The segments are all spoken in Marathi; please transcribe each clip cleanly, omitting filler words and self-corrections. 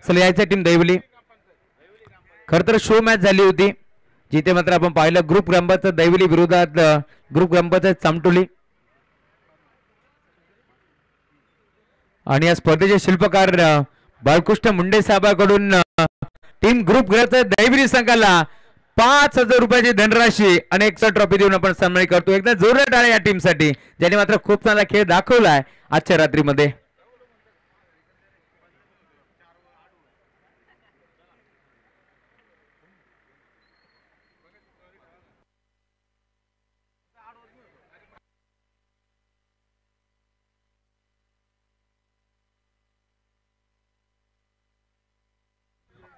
चला यायचं टीम दैवली. खर तर शो मॅच झाली होती जिथे मात्र आपण पाहिलं ग्रुप ग्रंबाचं दैवली विरोधात ग्रुप ग्रंबाचं चामटोली. आणि या स्पर्धेचे शिल्पकार बाळकृष्ण मुंडे साहेबांकडून टीम ग्रुप ग्रहाचं दैवली संघाला 5,000 रुपयाची धनराशी आणि एक ट्रॉफी देऊन आपण सन्मान करतो. एकदा जोरदार टाळ्या या टीमसाठी ज्यांनी मात्र खूप चांगला खेळ दाखवलाय आजच्या रात्रीमध्ये.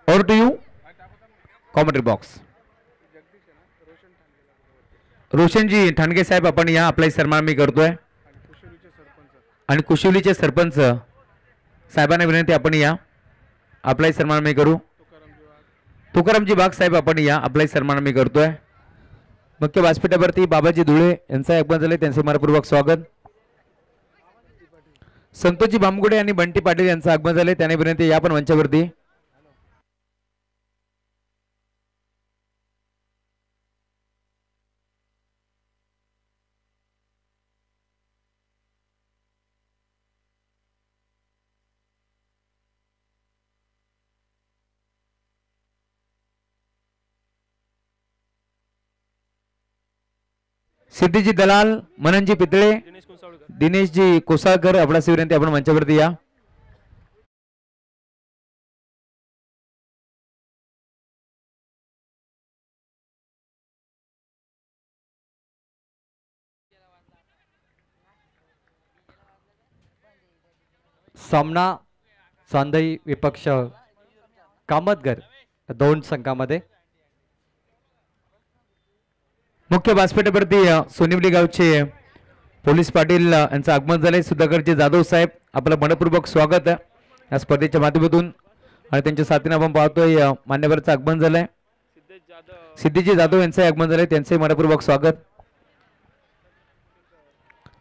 Over to you commentary box. रोशनजी ठाणगे साहेब आपण या आपला सन्मान मी करतोय. आणि कुशिवलीचे सरपंच साहेबांना विनंती आपण या आपलाही सन्मान मी करू. तुकारामजी बाग साहेब आपण या आपलाही सन्मान मी करतोय. मुख्य व्यासपीठावरती बाबाजी धुळे यांचा आगमन झाले त्यांचे मनपूर्वक स्वागत. संतोषजी भामगुडे आणि बंटी पाटील यांचं आगमन झाले त्याने विनंती या पण मंचावरती. सिद्धीजी दलाल, मननजी पितळे, दिनेशजी कोसाळकर आपल्यास विनंती आपण मंचावरती या. सामना चांदई विपक्ष कामतगर दोन संघामध्ये. मुख्य व्यासपीठावरती सोनिवली गावचे पोलीस पाटील यांचं आगमन झाले. सुधाकरजी जाधव साहेब आपलं मनपूर्वक स्वागत आहे या स्पर्धेच्या माध्यमातून. आणि त्यांच्या साथीने आपण पाहतोय मान्यवरचं आगमन झालंय. सिद्धीजी जाधव यांचं आगमन झालंय त्यांचंही मनपूर्वक स्वागत.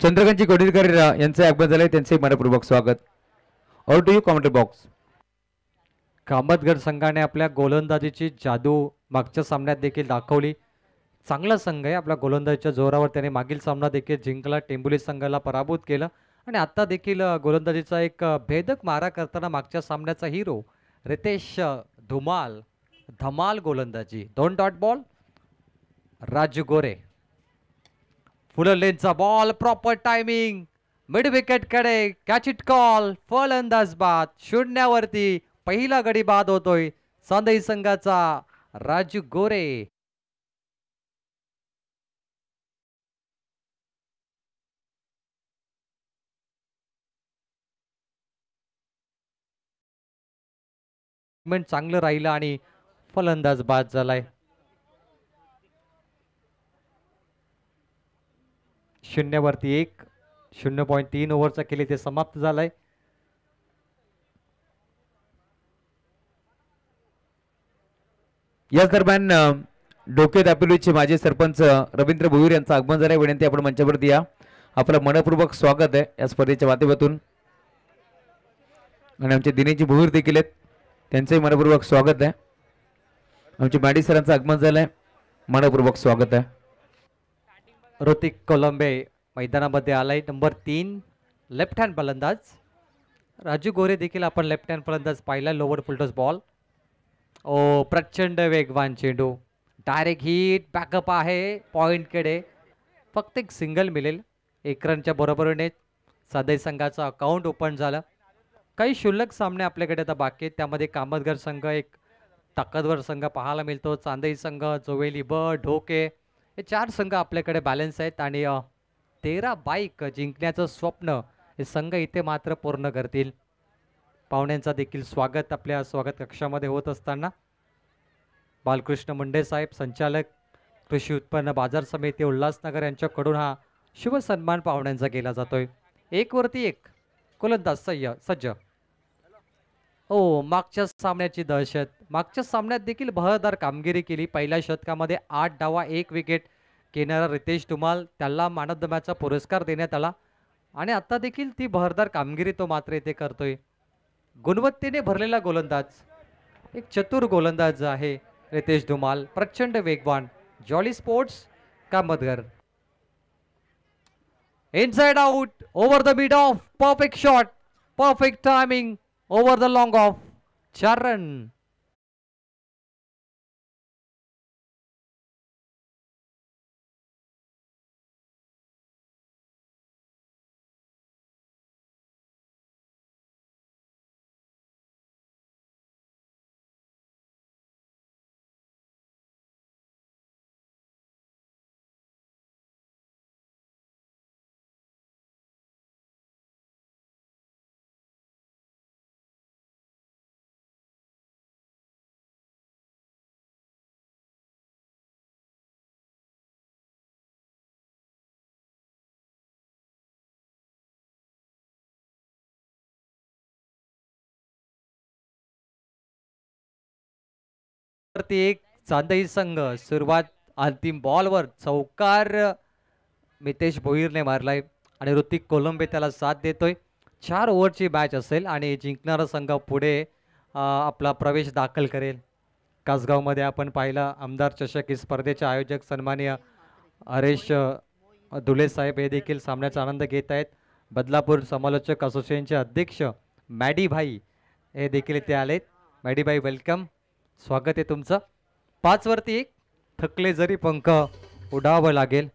चंद्रकांतजी कोडीरकर यांचं आगमन झालंय त्यांचंही मनपूर्वक स्वागत. Over to you commentary box. Kamatgar संघाने आपल्या गोलंदाजीची जादू मागच्या सामन्यात देखील दाखवली. चांगला संघ आहे. आपल्या गोलंदाजीच्या जोरावर त्याने मागील सामना देखील जिंकला. टेंबुली संघाला पराभूत केलं आणि आता देखील गोलंदाजीचा एक भेदक मारा करताना मागच्या सामन्याचा हिरो रितेश धमाल गोलंदाजी. 2 dot ball Raju Gore. Full लेनचा ball proper timing mid wicket कडे कॅच इट कॉल. फलंदाज बाद. 0वरती पहिला गडी बाद होतोय चांदई संघाचा राजू गोरे. चांगलं राहिलं आणि फलंदाज बाद झालाय. 0वरती 1. 0.3 ओव्हरचा खेळ ते समाप्त झालाय. याच दरम्यान डोके दापिलोचे माजी सरपंच रवींद्र भोईर यांचं आगमन झालंय. विनंती आपण मंचावरती या आपलं मनपूर्वक स्वागत आहे या स्पर्धेच्या माध्यमातून. आणि आमचे दिनेशजी भोईर देखील आहेत त्यांचंही मनपूर्वक स्वागत आहे. आमचे मॅडी सरांचं आगमन झालंय मनपूर्वक स्वागत आहे. ऋतिक कोलंबे मैदानामध्ये आलाय. नंबर 3 लेफ्ट हँड फलंदाज. राजू गोरे देखील आपण लेफ्ट हँड फलंदाज पाहिला. Lower full toss ball. ओ प्रचंड वेगवान चेंडू. Direct hit. बॅकअप आहे पॉइंटकडे. फक्त एक सिंगल मिळेल. 1 रनच्या बरोबरीने चांदई संघाचं अकाउंट ओपन झालं. काही क्षुल्लक सामने आपल्याकडे आता बाकी आहेत. त्यामध्ये कामतगर संघ एक ताकदवर संघ पाहायला मिळतो. चांदई संघ, जोवेली ढोके हे 4 संघ आपल्याकडे बॅलन्स आहेत. आणि 13 बाईक जिंकण्याचं स्वप्न हे संघ इथे मात्र पूर्ण करतील. पाहुण्यांचा देखील स्वागत आपल्या स्वागत कक्षामध्ये होत असताना बालकृष्ण मुंडे साहेब संचालक कृषी उत्पन्न बाजार समिती उल्हासनगर यांच्याकडून हा शुभ सन्मान पाहुण्यांचा केला जातोय. 1वरती 1 गोलंदाज सज्ज. मागच्या सामन्याची दहशत. मागच्या सामन्यात देखील बहरदार कामगिरी केली. पहिल्या षटकामध्ये 8 डावा 1 विकेट घेणारा रितेश धुमाल त्याला मॅन ऑफ द मॅचचा पुरस्कार देण्यात आला. आणि आता देखील ती बहरदार कामगिरी तो मात्र इथे करतोय. गुणवत्तेने भरलेला गोलंदाज, एक चतुर गोलंदाज आहे रितेश धुमाल, प्रचंड वेगवान. Jolly sports Kamatgar. Inside out, over the mid off, perfect shot, perfect timing, over the long off. 4 run. वरती एक चांदई संघ सुरुवात अंतिम बॉलवर चौकार मितेश भोईरने मारलाय आणि ऋतिक कोलंबे त्याला साथ देतोय. 4 ओव्हरची मॅच असेल आणि जिंकणारा संघ पुढे आपला प्रवेश दाखल करेल. कासगावमध्ये आपण पाहिलं आमदार चषक ही स्पर्धेचे आयोजक सन्माननीय हरेश धुले साहेब हे देखील सामन्याचा आनंद घेत आहेत. बदलापूर समालोचक असोसिएशनचे अध्यक्ष मॅडी भाई हे देखील इथे आलेत. मॅडी भाई वेलकम, स्वागत आहे तुमचं. 5 वरती 1. थकले जरी पंख उडावं लागेल,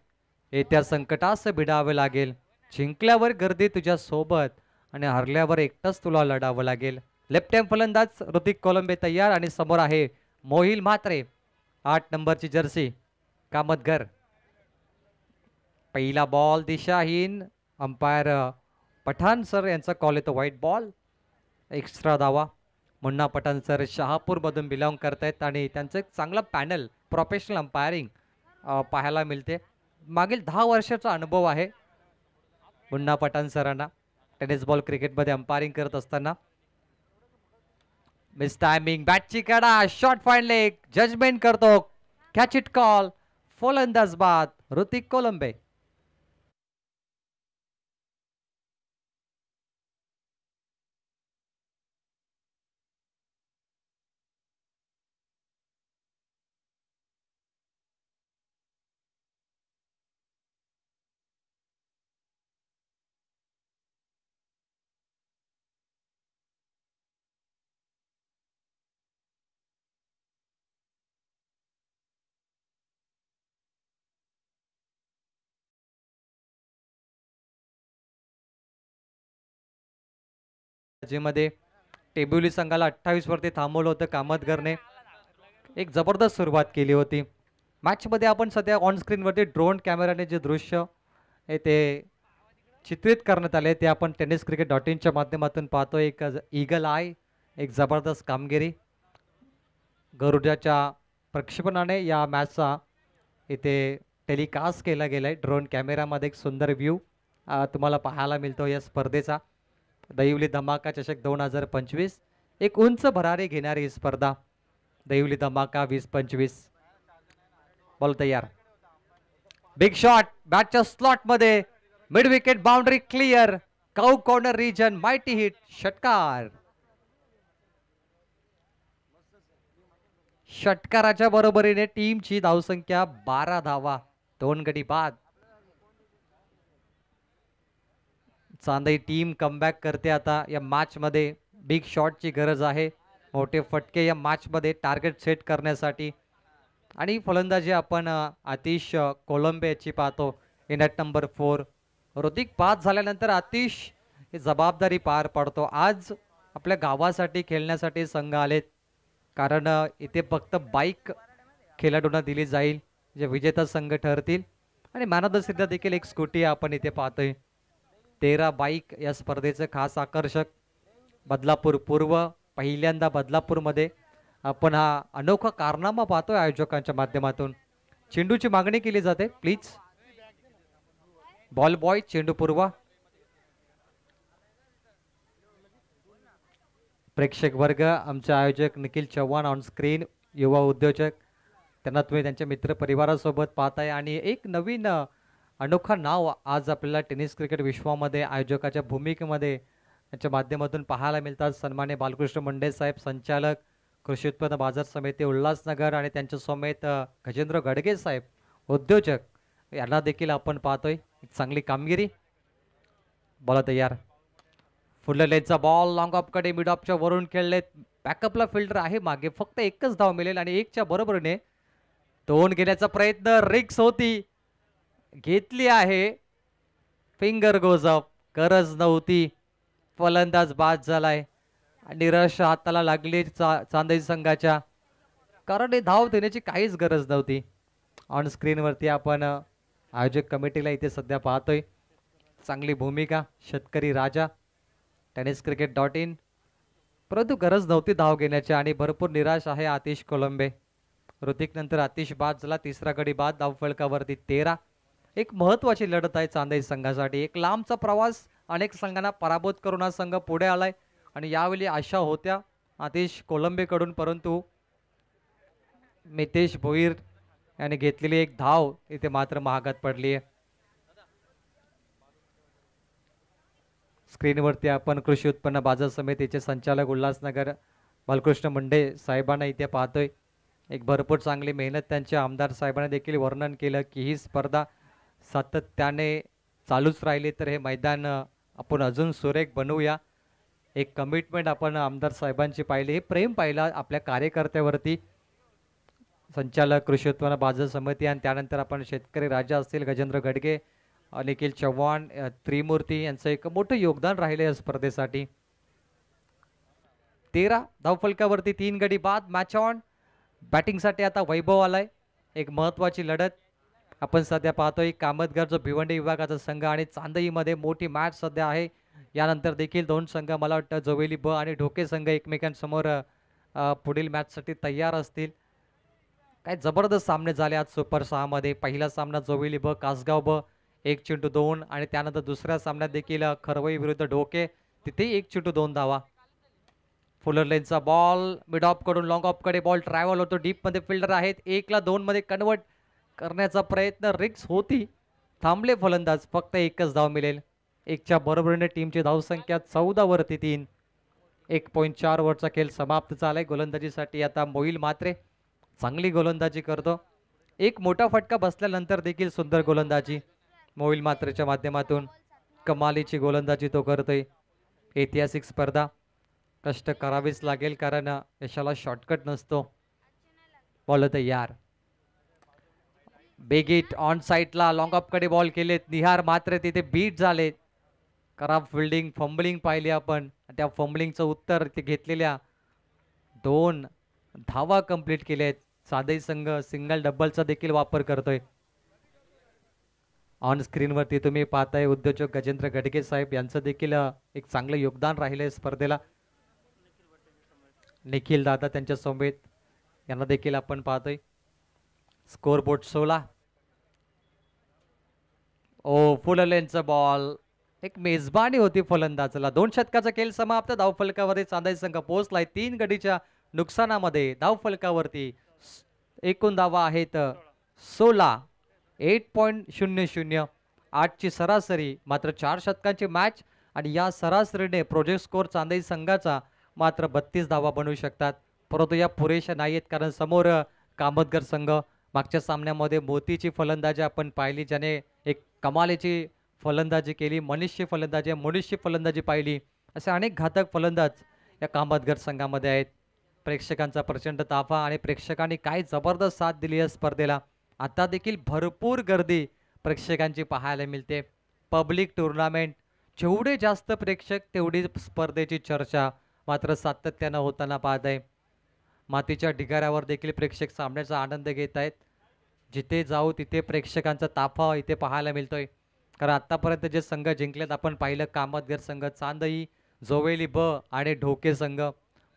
येत्या संकटास भिडावं लागेल, जिंकल्यावर गर्दी तुझ्या सोबत आणि हरल्यावर एकटंच तुला लढावं लागेल. लेफ्ट हँड फलंदाज ऋतिक कोलंबे तयार आणि समोर आहे मोहिल म्हात्रे, 8 नंबरची जर्सी कामतगर. पहिला बॉल दिशाहीन. अंपायर पठाण सर यांचा कॉल येतो व्हाईट बॉल. एक्स्ट्रा धावा. मुन्ना पठाण सर शहापूरमधून बिलॉंग करतायत आणि त्यांचं एक चांगला पॅनल प्रोफेशनल अंपायरिंग पाहायला मिळते. मागील 10 वर्षाचा अनुभव आहे मुन्ना पठाण सरांना टेनिस बॉल क्रिकेटमध्ये अंपायरिंग करत असताना. मिस टायमिंग, बॅटची कडा, शॉट फाईन लेग, जजमेंट करतो, कॅच इट कॉल, फलंदाज बाद ऋतिक कोलंबे. मध्ये टेबुली संघाला 28 वरती थांबवलं होतं कामतगरने. एक जबरदस्त सुरुवात केली होती मॅच मध्ये. आपण सध्या ऑन स्क्रीन वरती ड्रोन कॅमेराने जे दृश्य आहे ते चित्रित करण्यात आले ते आपण tenniscricket.in च्या माध्यमातून पाहतो. एक ईगल आय, एक जबरदस्त कामगिरी गरुडाच्या प्रक्षेपणाने या मॅचचा इथे टेलिकास्ट केला गेलाय. ड्रोन कॅमेरामध्ये एक सुंदर व्ह्यू तुम्हाला पाहायला मिळतो या स्पर्धेचा. दहिवली धमाका चषक 2025, एक उंच भरारी घेणारी ही स्पर्धा दहिवली धमाका 2025. बॉल तयार. बिग शॉट बॅटच्या स्लॉट मध्ये, mid wicket boundary clear, cow corner region, mighty hit, षटकार. षटकाराच्या बरोबरीने टीमची धावसंख्या 12 धावा, 2 गडी बाद. चांदई टीम कमबॅक करते आता या मॅच मध्ये. बिग शॉटची गरज आहे, मोठे फटके या मॅच मध्ये टार्गेट सेट करण्यासाठी. आणि फलंदाजी आपण आतिश कोलंबे याची पाहतो इन ॲट नंबर 4. ऋतिक बाद झाल्यानंतर आतिश ही जबाबदारी पार पडतो. आज आपल्या गावासाठी खेळण्यासाठी संघ आलेत, कारण इथे फक्त बाईक खेळाडूंना दिली जाईल जे विजेता संघ ठरतील. आणि मॅन ऑफ द सीरीज देखील एक स्कूटी आपण इथे पाहतोय. 13 बाईक या स्पर्धेचं खास आकर्षक. बदलापूर पूर्व, पहिल्यांदा बदलापूरमध्ये आपण हा अनोखा कारनामा पाहतोय आयोजकांच्या माध्यमातून. चेंडूची मागणी केली जाते प्लीज. बॉल बॉय चेंडू पूर्व. प्रेक्षक वर्ग, आमचे आयोजक निखिल चव्हाण ऑन स्क्रीन, युवा उद्योजक, त्यांना तुम्ही त्यांच्या मित्र परिवारासोबत पाहताय. आणि एक नवीन अनोखा नाव आज आपल्याला टेनिस क्रिकेट विश्वामध्ये आयोजकाच्या भूमिकेमध्ये यांच्या माध्यमातून पाहायला मिळतात. सन्मान्य बालकृष्ण मुंडे साहेब, संचालक कृषी उत्पन्न बाजार समिती उल्हासनगर, आणि त्यांच्या समेत गजेंद्र गडगे साहेब, उद्योजक, यांना देखील आपण पाहतोय. एक चांगली कामगिरी. बॉल तयार. फुल लेनचा बॉल लॉंग ऑफकडे मिड ऑफच्या वरून खेळलेत. बॅकअपला फिल्डर आहे मागे, फक्त एकच धाव मिळेल आणि एकच्या बरोबरीने 2 घेण्याचा प्रयत्न. रिक्स होती, घेतली आहे. फिंगर गोज अप, गरज नव्हती. फलंदाज बाद झालाय. निराश हाताला लागली चांदई संघाच्या, कारण हे धाव देण्याची काहीच गरज नव्हती. ऑन स्क्रीनवरती आपण आयोजक कमिटीला इथे सध्या पाहतोय. चांगली भूमिका शेतकरी राजा tenniscricket.in, परंतु गरज नव्हती धाव घेण्याची आणि भरपूर निराश आहे आतिश कोलंबे. ऋतिक नंतर आतिश बाद झाला. तिसरा गडी बाद. धावफलकावरती 13. एक महत्वाची लढत आहे चांदई संघासाठी. एक लांबचा प्रवास, अनेक संघांना पराभूत करून हा संघ पुढे आलाय आणि यावेळी आशा होत्या आतिश कोलंबेकडून, परंतु मितेश भोईर यांनी घेतलेली एक धाव इथे मात्र महागात पडली आहे. स्क्रीनवरती आपण कृषी उत्पन्न बाजार समितीचे संचालक उल्हासनगर बालकृष्ण मुंडे साहेबांना इथे पाहतोय. एक भरपूर चांगली मेहनत त्यांच्या आमदार साहेबांनी देखील वर्णन केलं की ही स्पर्धा सातत्याने चालूच राहिली तर हे मैदान आपण अजून सुरेख बनवूया. एक कमिटमेंट आपण आमदार साहेबांची पाहिली, हे प्रेम पाहिला आपल्या कार्यकर्त्यावरती. संचालक कृषी उत्पन्न बाजार समिती आणि त्यानंतर आपण शेतकरी राजा असतील, गजेंद्र गडगे, निखिल चव्हाण, त्रिमूर्ती यांचं एक मोठं योगदान राहिले या स्पर्धेसाठी. 13 धावफलकावरती 3 गडी बाद. Match on. बॅटिंगसाठी आता वैभव आलाय. एक महत्वाची लढत आपण सध्या पाहतोय. कामतगर जो भिवंडी विभागाचा संघ आणि चांदईमध्ये मोठी मॅच सध्या आहे. यानंतर देखील 2 संघ, मला वाटतं जोवेली ब आणि ढोके संघ एकमेकांसमोर पुढील मॅचसाठी तयार असतील. काय जबरदस्त सामने झाले आज सुपर 6 मध्ये. पहिला सामना जोवेली ब कासगाव ब 1-2 आणि त्यानंतर दुसऱ्या सामन्यात देखील खरवई विरुद्ध ढोके, तिथे 1-2 धावा. फुलर लेनचा बॉल मिड ऑफ कडून लॉंग ऑफ कडे बॉल ट्रॅव्हल होतो. डीप मध्ये फिल्डर आहेत. 1ला 2 मध्ये कन्वर्ट करण्याचा प्रयत्न. रिक्स होती, थांबले फलंदाज. फक्त एकच धाव मिळेल. 1च्या बरोबरीने टीमची धावसंख्या 14 वरती 3. 1.4 ओव्हरचा खेळ समाप्त झालाय. गोलंदाजीसाठी आता मोईल मात्रे चांगली गोलंदाजी करतो. एक मोठा फटका बसल्यानंतर देखील सुंदर गोलंदाजी मोईल मात्रेच्या माध्यमातून. कमालीची गोलंदाजी तो करतोय. ऐतिहासिक स्पर्धा, कष्ट करावेच लागेल कारण यशाला शॉर्टकट नसतो. बॉल तयार. बिग हिट ऑन साईडला लॉंग ऑफ कडे बॉल केलेत. निहार मात्र तिथे बीट झालेत. खराब फिल्डिंग, फंबलिंग पाहिली आपण. त्या फंबलिंगचं उत्तर ते घेतलेल्या 2 धावा कंप्लीट केलेत. चांदई संघ सिंगल डबलचा देखील वापर करतोय. ऑन स्क्रीनवरती तुम्ही पाहताय उद्योजक गजेंद्र गडगे साहेब यांचं देखील एक चांगलं योगदान राहिलंय स्पर्धेला. निखिल दादा त्यांच्या समेत यांना देखील आपण पाहतोय. Scoreboard 16. फुल लेनचा बॉल. एक मेजबानी होती फलंदाजाला. 2 षटकाचा खेळ समाप्त. धावफलकावरती चांदई संघ पोहोचलाय 3 गडीच्या नुकसानामध्ये. धावफलकावरती एकूण धावा आहेत 16. 8.00. 8ची सरासरी. मात्र 4 षटकांची मॅच आणि या सरासरीने प्रोजेक्ट स्कोर चांदई संघाचा मात्र 32 धावा बनवू शकतात. परंतु या पुरेशा नाहीयेत कारण समोर कामतगर संघ, मागच्या सामन्यामध्ये मोतीची फलंदाजी आपण पाहिली, ज्याने एक कमालीची फलंदाजी केली. मनुष्य फलंदाजी पाहिली. असे अनेक घातक फलंदाज या कामतगर संघामध्ये आहेत. प्रेक्षकांचा प्रचंड ताफा आणि प्रेक्षकांनी काय जबरदस्त साथ दिली या स्पर्धेला. आता देखील भरपूर गर्दी प्रेक्षकांची पाहायला मिळते. पब्लिक टुर्नामेंट, जेवढे जास्त प्रेक्षक तेवढी स्पर्धेची चर्चा मात्र सातत्यानं होताना पाहत आहे. मातीच्या ढिगाऱ्यावर देखील प्रेक्षक सामन्याचा आनंद घेत आहेत. जिथे जाऊ तिथे प्रेक्षकांचा ताफा इथे पाहायला मिळतोय. कारण आतापर्यंत जे संघ जिंकलेत आपण पाहिलं, कामतगर संघ, चांदई, जोवेली ब आणि ढोके संघ.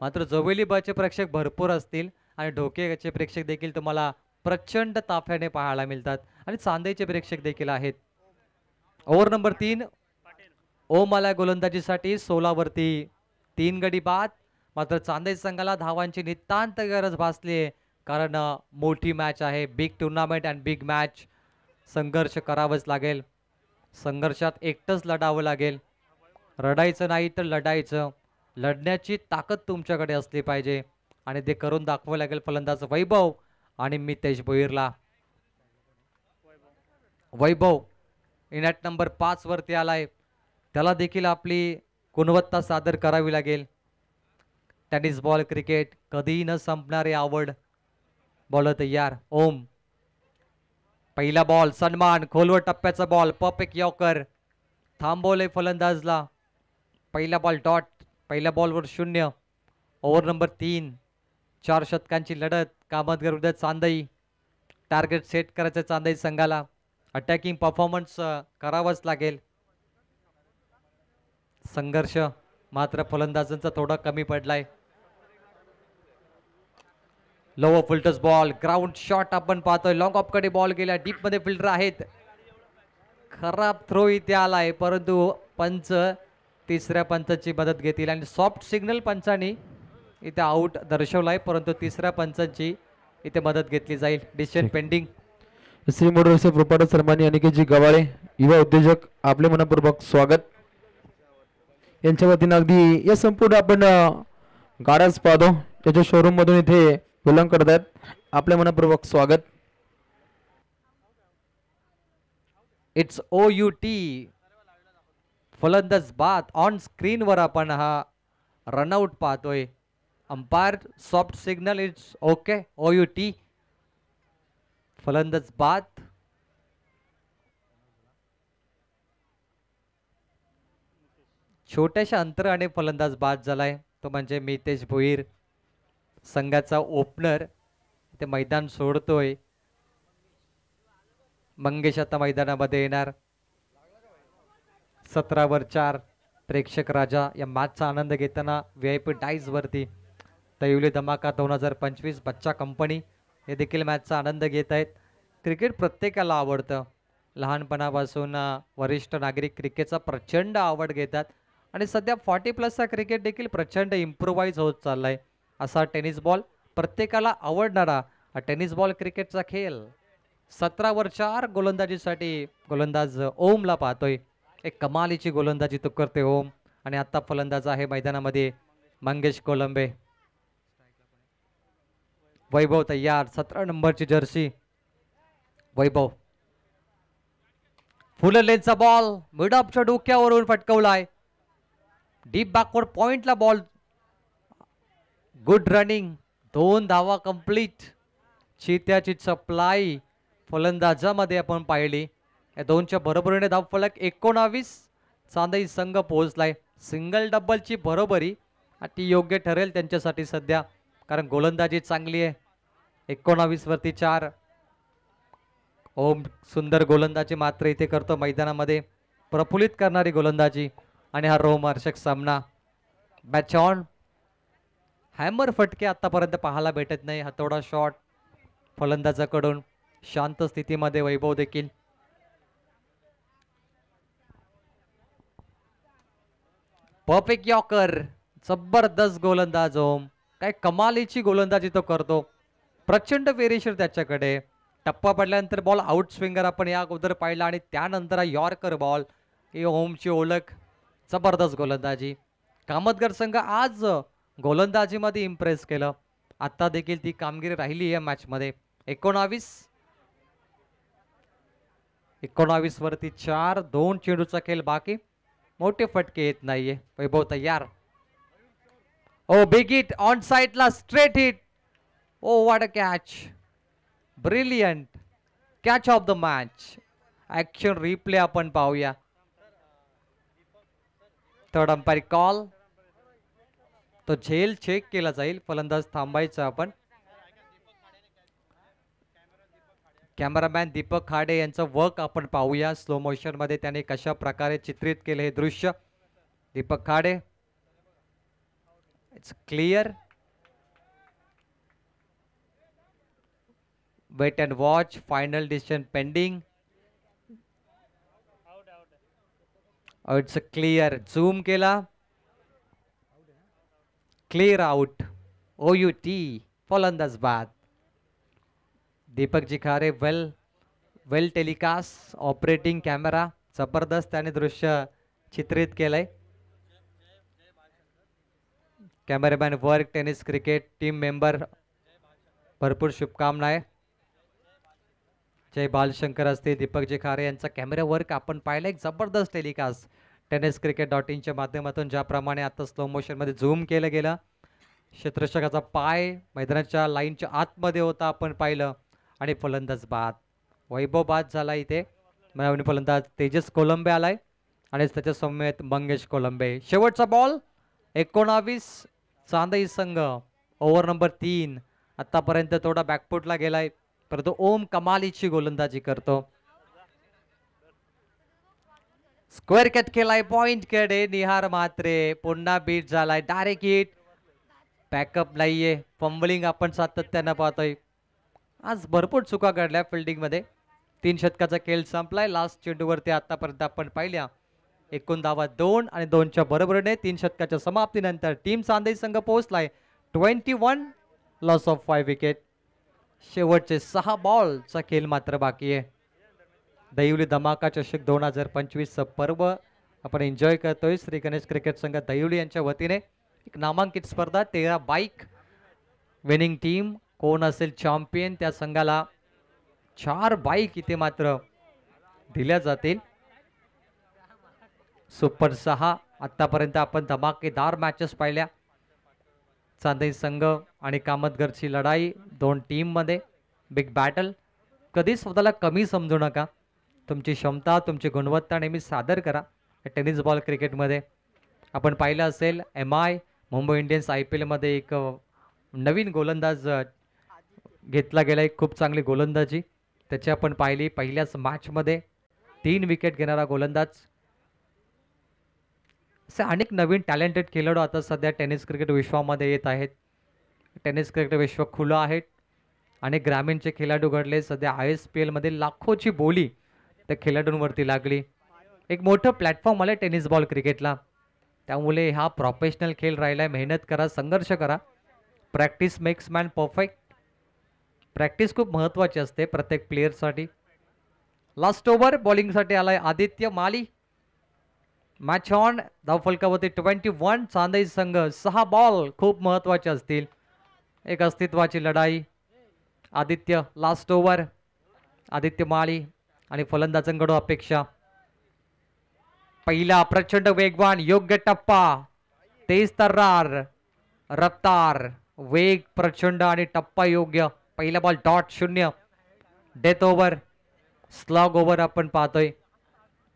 मात्र जोवेली बचे प्रेक्षक भरपूर असतील आणि ढोकेचे प्रेक्षक देखील तुम्हाला प्रचंड ताफ्याने पाहायला मिळतात आणि चांदईचे प्रेक्षक देखील आहेत. ओव्हर नंबर 3 ओम आला गोलंदाजीसाठी. 16 वरती 3 गडी बाद. मात्र चांदई संघाला धावांची नितांत गरज भासली आहे कारण मोठी मॅच आहे. Big tournament and big match. संघर्ष करावाच लागेल. संघर्षात एकटंच लढावं लागेल. रडायचं नाही तर लढायचं. लढण्याची ताकद तुमच्याकडे असली पाहिजे आणि ते करून दाखवावं लागेल फलंदाज वैभव आणि मितेश भोईरला. वैभव इनॅट नंबर 5 वरती आलाय. त्याला देखील आपली गुणवत्ता सादर करावी लागेल. टेनिस बॉल क्रिकेट कधीही न संपणारी आवड. बॉल तयार. ओम. पहिला बॉल सन्मान खोलवर टप्प्याचा बॉल परफेक्ट यॉर्कर. थांबवले फलंदाजला. पहिला बॉल डॉट. पहिल्या बॉलवर 0. Over number 3. 4 षटकांची लढत. कामतगर विरुद्ध चांदई. टार्गेट सेट करायचं चांदई संघाला. अटॅकिंग परफॉर्मन्स करावंच लागेल. संघर्ष मात्र फलंदाजांचा थोडा कमी पडलाय. Lower full toss ball ground shot आपण पाहतोय. लॉंग ऑफ कडे बॉल गेला. डीप मध्ये फिल्डर आहेत. खराब थ्रो इथे आलाय परंतु पंच तिसऱ्या पंचाची मदत घेतील आणि सॉफ्ट सिग्नल पंचांनी इथे आउट दर्शवलाय परंतु तिसऱ्या पंचांची इथे मदत घेतली जाईल. Decision pending. श्री मोटरचे प्रोपायटर सन्माननीय अनिकेतजी गवाळे युवा उद्योजक आपले मनपूर्वक स्वागत. यांच्या वतीनं अगदी या संपूर्ण आपण गाड्याच पाहतो त्याच्या शोरूम मधून इथे विलंब करत आहेत. आपले मनपूर्वक स्वागत. It's OUT. फलंदाज बाद. ऑन स्क्रीन वर आपण हा रनआउट पाहतोय. Umpire soft signal it's okay. OUT. फलंदाज बाद. छोट्याशा अंतराने फलंदाज बाद झालाय तो म्हणजे मितेश भोईर. संघाचा ओपनर ते मैदान सोडतोय. मंगेश आता मैदानामध्ये येणार. 17/4 प्रेक्षक राजा या मॅचचा आनंद घेताना VIP डाईज वरती तैवली धमाका 2025 बच्चा कंपनी हे देखील मॅचचा आनंद घेत आहेत. क्रिकेट प्रत्येकाला आवडतं. लहानपणापासून वरिष्ठ नागरिक क्रिकेटचा प्रचंड आवड घेतात आणि सध्या 40+ क्रिकेट देखील प्रचंड इम्प्रोवाइज होत चाललाय. असा टेनिस बॉल प्रत्येकाला आवडणारा टेनिस बॉल क्रिकेटचा खेळ. 17/4 गोलंदाजीसाठी गोलंदाज ओमला पाहतोय. एक कमालीची गोलंदाजी तो करते ओम आणि आता फलंदाज आहे मैदानामध्ये मंगेश कोलंबे. वैभव तयार. 17 नंबरची जर्सी वैभव. फुल लेनचा बॉल मिड ऑफच्या डोक्यावरून फटकवलाय. डीप बॅकवर्ड पॉइंटला बॉल. Good running. 2 धावा कंप्लीट. चित्याची सप्लाय फलंदाजामध्ये आपण पाहिली. या 2च्या बरोबरीने धावफलक 19. चांदई संघ पोहोचलाय. सिंगल डबलची बरोबरी ती योग्य ठरेल त्यांच्यासाठी सध्या कारण गोलंदाजी चांगली आहे. 19 वरती 4. ओम सुंदर गोलंदाजी मात्र इथे करतो मैदानामध्ये. प्रफुल्लित करणारी गोलंदाजी आणि हा रोमहर्षक सामना. Match on. हॅमर फटके आतापर्यंत पाहायला भेटत नाही. हातोडा शॉट फलंदाजाकडून. शांत स्थितीमध्ये वैभव देखील. Perfect yorker. जबरदस्त गोलंदाज ओम. काय कमालीची गोलंदाजी तो करतो. प्रचंड वेरिएशन त्याच्याकडे. टप्पा पडल्यानंतर बॉल आउट स्विंगर आपण या अगोदर पाहिला आणि त्यानंतर यॉर्कर बॉल ही ओमची ओळख. जबरदस्त गोलंदाजी. कामतगर संघ आज गोलंदाजीमध्ये इम्प्रेस केलं. आता देखील ती कामगिरी राहिली या मॅच मध्ये. 19 वरती 4. 2 चेंडूचा खेळ बाकी. मोठे फटके येत नाहीये. वैभव तयार. ओ बिग हिट ऑन साइडला straight hit. Oh what a catch. Brilliant catch of the match. Action replay आपण पाहूया. Third umpire call. तो झेल चेक केला जाईल. फलंदाज थांबायचा आपण. कॅमेरामॅन दीपक खाडे यांचं वर्क आपण पाहूया स्लो मोशन मध्ये. त्याने कशा प्रकारे चित्रित केले हे दृश्य. Deepak Khade. It's clear. Wait and watch. Final decision pending. It's clear. Zoom केला. Clear out. OUT. फलंदाज बाद. दीपकजी खारे वेल टेलिकास्ट. Operating camera. जबरदस्त त्याने दृश्य चित्रित केलंय. Cameraman work tennis cricket team member भरपूर शुभकामना आहे. जय बालशंकर असतील, दीपकजी खारे यांचा कॅमेरा वर्क आपण पाहिला. एक जबरदस्त टेलिकास्ट tenniscricket.in च्या माध्यमातून ज्याप्रमाणे आता स्लो मोशनमध्ये झूम केलं गेलं. क्षेत्ररक्षकाचा पाय मैदानाच्या लाईनच्या आतमध्ये होता आपण पाहिलं आणि फलंदाज बाद, वैभव बाद झाला इथे. नवीन फलंदाज तेजस कोलंबे आलाय आणि त्याच्या समेत मंगेश कोलंबे. शेवटचा बॉल 19 चांदई संघ ओव्हर नंबर 3. आतापर्यंत थोडा बॅकफुटला गेलाय परंतु ओम कमालीची गोलंदाजी करतो. स्क्वेअर कट केलाय पॉइंट कडे. निहार मात्रे पुन्हा बीट झालाय. Direct hit. बॅकअप नाहीये. फंबलिंग आपण सातत्यानं पाहतोय. आज भरपूर चुका घडल्या फिल्डिंग मध्ये. 3 षटकाचा खेळ संपलाय. लास्ट चेंडूवरती आतापर्यंत आपण पाहिल्या एकूण धावा 2 आणि 2च्या बरोबरीने 3 षटकाच्या समाप्तीनंतर टीम चांदई संघ पोहोचलाय 21 लॉस ऑफ 5 विकेट. शेवटचे 6 बॉलचा खेळ मात्र बाकी आहे. दहिवली धमाका चषक 2025 पर्व आपण एन्जॉय करतोय. श्री गणेश क्रिकेट संघ दहिवली यांच्या वतीने एक नामांकित स्पर्धा. 13 बाईक विनिंग टीम कोण असेल चॅम्पियन त्या संघाला 4 बाईक इथे मात्र दिल्या जातील. सुपर 6 आतापर्यंत आपण धमाकेदार मॅचेस पाहिल्या. चांदई संघ आणि कामतगरची लढाई 2 टीम मध्ये बिग बॅटल. कधी स्वतःला कमी समजू नका. तुमची क्षमता तुमची गुणवत्ता नेहमी सादर करा. टेनिस बॉल क्रिकेटमध्ये आपण पाहिलं असेल MI मुंबई इंडियन्स IPL मध्ये एक नवीन गोलंदाज घेतला गेला. एक खूप चांगली गोलंदाजी त्याची आपण पाहिली. पहिल्याच मॅचमध्ये 3 विकेट घेणारा गोलंदाज. असे अनेक नवीन टॅलेंटेड खेळाडू आता सध्या टेनिस क्रिकेट विश्वामध्ये येत आहेत. टेनिस क्रिकेट विश्व खुलं आहे. अनेक ग्रामीणचे खेळाडू घडले. सध्या ISPL मध्ये लाखोची बोली त्या खेळाडूंवरती लागली. एक मोठं प्लॅटफॉर्म आलं टेनिस बॉल क्रिकेटला. त्यामुळे हा प्रोफेशनल खेळ राहिलाय. मेहनत करा, संघर्ष करा. Practice makes man perfect. Practice खूप महत्त्वाची असते प्रत्येक प्लेयरसाठी. लास्ट ओव्हर बॉलिंगसाठी आलाय आदित्य माली. Match on. धावफलकावरती 21. चांदई संघ 6 बॉल खूप महत्त्वाचे असतील. एक अस्तित्वाची लढाई. Aditya last over. आदित्य माली आणि फलंदाजांकडून अपेक्षा. पहिला प्रचंड वेगवान योग्य टप्पा. तेज तर्रार रफ्तार वेग प्रचंड आणि टप्पा योग्य. पहिला ball dot 0. Death over slog over आपण पाहतोय.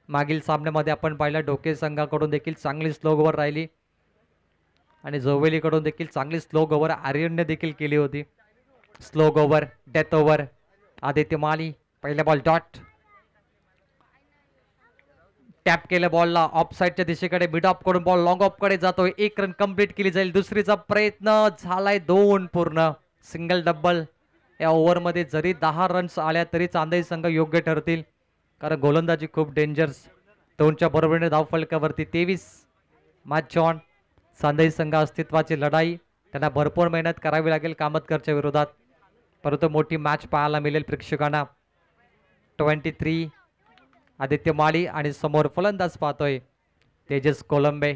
मागील सामन्यामध्ये आपण पाहिलं डोके संघाकडून देखील चांगली स्लोग ओव्हर राहिली आणि जोवेलीकडून देखील चांगली स्लोग ओव्हर आर्यनने देखील केली होती. Slog over death over. Aditya Mali पहिला बॉल डॉट. टॅप केल्या बॉलला ऑफ साईडच्या दिशेकडे मिड ऑफ कडून बॉल लॉंग ऑफ कडे जातोय. 1 रन कंप्लीट केली जाईल. दुसरीचा प्रयत्न झालाय 2 पूर्ण. Single double. या ओव्हरमध्ये जरी 10 रन्स आल्या तरी चांदई संघ योग्य ठरतील कारण गोलंदाजी खूप डेंजरस. 2च्या बरोबरीने धावफलकावरती 23. Match on. चांदई संघ अस्तित्वाची लढाई. त्यांना भरपूर मेहनत करावी लागेल कामतकरच्या विरोधात परंतु मोठी मॅच पाहायला मिळेल प्रेक्षकांना. 23 आदित्य माली आणि समोर फलंदाज पाहतोय तेजस कोलंबे.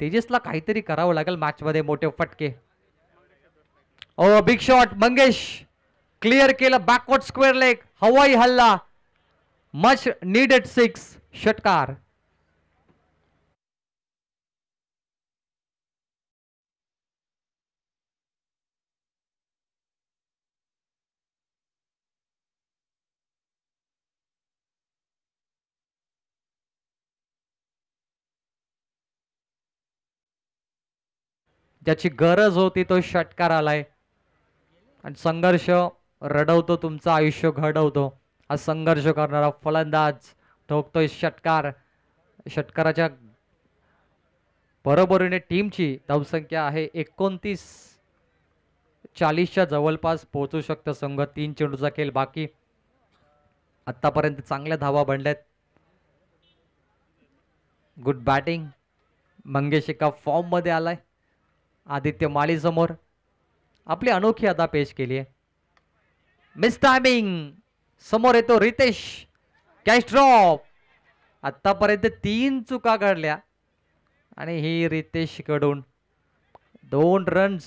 तेजसला काहीतरी करावं लागेल मॅच मध्ये. मोठे फटके. ओ बिग शॉट. मंगेश क्लिअर केलं. Backward square leg. हवाई हल्ला. Much needed 6. षटकार. ज्याची गरज होती तो षटकार आलाय आणि संघर्ष रडवतो तुमचं आयुष्य घडवतो. हा संघर्ष करणारा फलंदाज ठोकतोय षटकार. षटकाराच्या बरोबरीने टीमची धावसंख्या आहे 29. 40च्या जवळपास पोहोचू शकतं संघ. 3 चेंडूचा खेळ बाकी. आतापर्यंत चांगल्या धावा बनल्यात. Good batting. मंगेश एका फॉर्म मध्ये आलाय. आदित्य माली समोर आपली अनोखी अदा पेश केली आहे. Miss timing. समोर येतो रितेश. Catch drop. आतापर्यंत 3 चुका घडल्या आणि ही रितेश कडून 2 रन्स,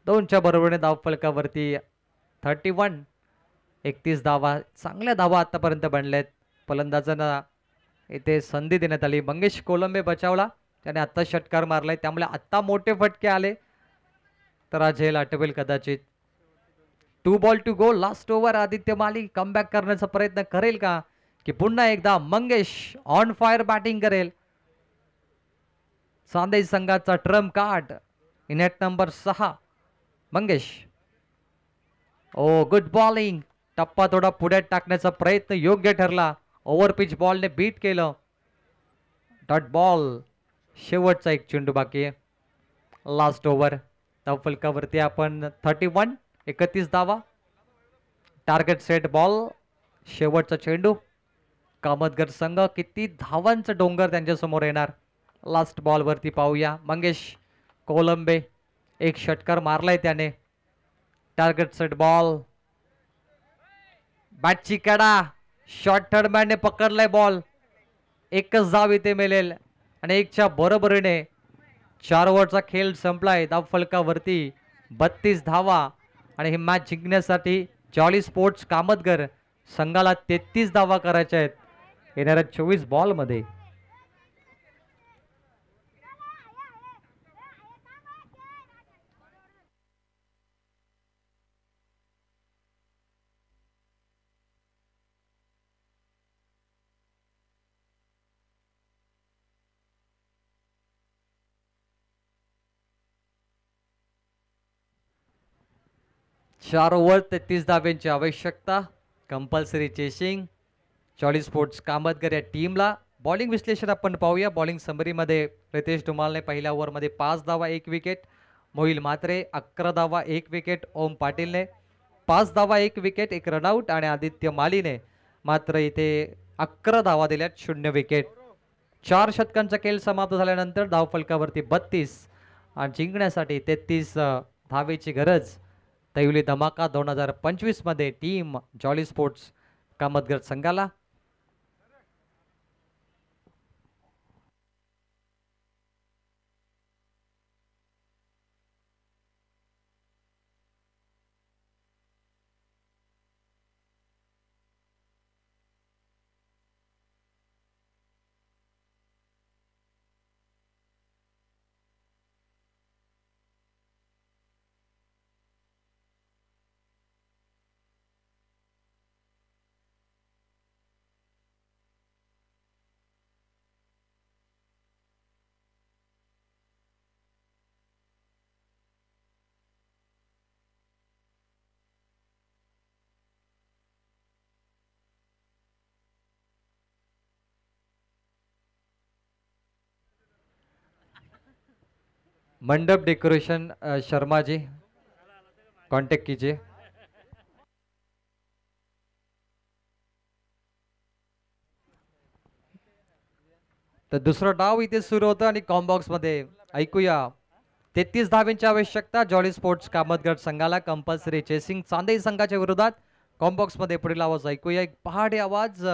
2च्या बरोबरीने धावफलकावरती 31, 31 धावा. चांगल्या धावा आतापर्यंत बनल्यात. फलंदाजांना इथे संधी देण्यात आली. मंगेश कोलंबे बचावला, त्याने आत्ता षटकार मारलाय, त्यामुळे आत्ता मोठे फटके आले तर हा झेल आटवेल कदाचित. 2 ball to go, last over. Aditya Mali comeback करण्याचा प्रयत्न करेल का, की पुन्हा एकदा मंगेश ऑन फायर बॅटिंग करेल. चांदेई संघाचा ट्रम्प कार्ड इनेट number 6 Mangesh. Oh good bowling. टप्पा थोडा पुढे टाकण्याचा प्रयत्न योग्य ठरला. ओव्हर पिच बॉलने बीट केलं. Dot ball. शेवटचा एक चेंडू बाकी आहे. Last over. धावफलकावरती आपण 31, 31 धावा. Target set ball. शेवटचा चेंडू. कामतगर संघ किती धावांचं डोंगर त्यांच्यासमोर येणार. लास्ट बॉल वरती पाहूया. मंगेश कोलंबे एक षटकार मारलाय त्याने. Target set ball. बॅटची कडा. शॉर्ट थर्डमॅनने पकडलाय बॉल. एकच धाव इथे मिळेल आणि 1च्या बरोबरीने 4 ओव्हरचा खेळ संपलाय. धावफलकावरती 32 धावा आणि ही मॅच जिंकण्यासाठी जॉली स्पोर्ट्स कामतगर संघाला 33 धावा करायच्या आहेत येणाऱ्या 24 बॉलमध्ये. चार ओव्हर 33 धाब्यांची आवश्यकता. Compulsory chasing jolly sports Kamatgar या टीमला. बॉलिंग विश्लेषण आपण पाहूया. बॉलिंग समरीमध्ये रितेश धुमालने पहिल्या ओव्हरमध्ये 5 धावा 1 विकेट. मोहिल म्हात्रे 11 धावा 1 विकेट. ओम पाटीलने 5 धावा 1 विकेट 1 रनआउट आणि आदित्य मालीने मात्र इथे 11 धावा दिल्यात 0 विकेट. 4 षटकांचा खेळ समाप्त झाल्यानंतर धावफलकावरती 32 आणि जिंकण्यासाठी 33 धावेची गरज. दैवली धमाका 2025 मध्ये टीम जॉली स्पोर्ट्स कामतगर संघाला. मंडप डेकोरेशन शर्मा जी कांटेक्ट कीजिए. तर दुसरा डाव इथे सुरू होतं आणि कॉम्बॉक्स मध्ये ऐकूया 33 धाब्यांची आवश्यकता जॉली स्पोर्ट्स कामतगर संघाला. कंपल्सरी चेसिंग चांदेई संघाच्या विरोधात. कॉम्बॉक्स मध्ये पुढील आवाज ऐकूया. एक पहाडी आवाज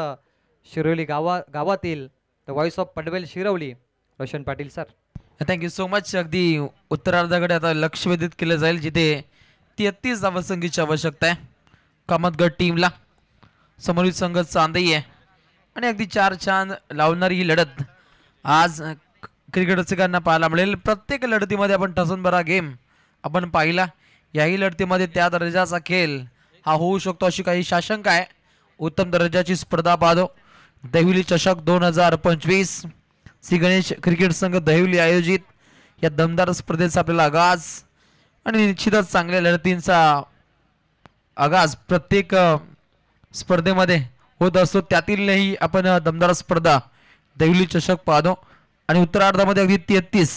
शिरोली गावातील the voice of Panvel Shirwali. Roshan Patil sir. Thank you so much. अगदी उत्तरार्धाकडे आता लक्ष वेधित केलं जाईल जिथे 33 धावसंख्येची आवश्यकता आहे कामतगड टीमला. समोरील संघ चांदेई आहे आणि अगदी 4 छान लावणारी ही लढत आज क्रिकेट रसिकांना पाहायला मिळेल. प्रत्येक लढतीमध्ये आपण ठसनभरा गेम आपण पाहिला. याही लढतीमध्ये त्या दर्जाचा खेळ हा होऊ शकतो अशी काही शाशंका आहे. उत्तम दर्जाची स्पर्धा पाहतो. दैवली चषक 2025 श्री गणेश क्रिकेट संघ दहिवली आयोजित या दमदार स्पर्धेचा आपल्याला आगाज आणि निश्चितच चांगल्या लढतींचा आगाज प्रत्येक स्पर्धेमध्ये होत असतो. त्यातीलही आपण दमदार स्पर्धा दैवली चषक पाहतो आणि उत्तरार्धामध्ये अगदी 33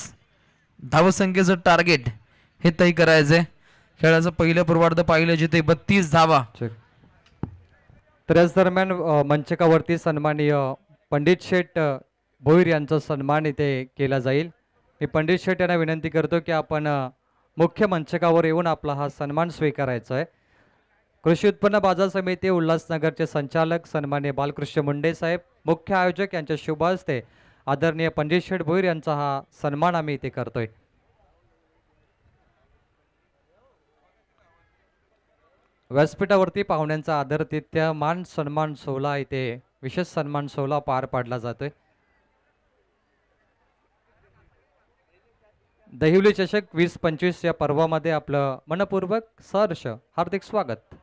धावसंख्येचं टार्गेट हे तय करायचंय. खेळाचं पहिलं पूर्वार्ध पाहिलं जिथे 32 धावा. तर याच दरम्यान मंचकावरती सन्माननीय पंडित शेठ भोईर यांचा सन्मान इथे केला जाईल. मी पंडित शेठ यांना विनंती करतो की आपण मुख्य मंचकावर येऊन आपला हा सन्मान स्वीकारायचा आहे. कृषी उत्पन्न बाजार समिती उल्हासनगरचे संचालक सन्माननीय बालकृष्ण मुंडे साहेब, मुख्य आयोजक यांच्या शुभ हस्ते आदरणीय पंडित शेठ भोईर यांचा हा सन्मान आम्ही इथे करतोय. व्यासपीठावरती पाहुण्यांचा आदरातिथ्य मान सन्मान सोहळा इथे विशेष सन्मान सोहळा पार पाडला जातोय. दहिवली चषक 20-25 या पर्वामध्ये आपलं मनपूर्वक सहर्ष हार्दिक स्वागत.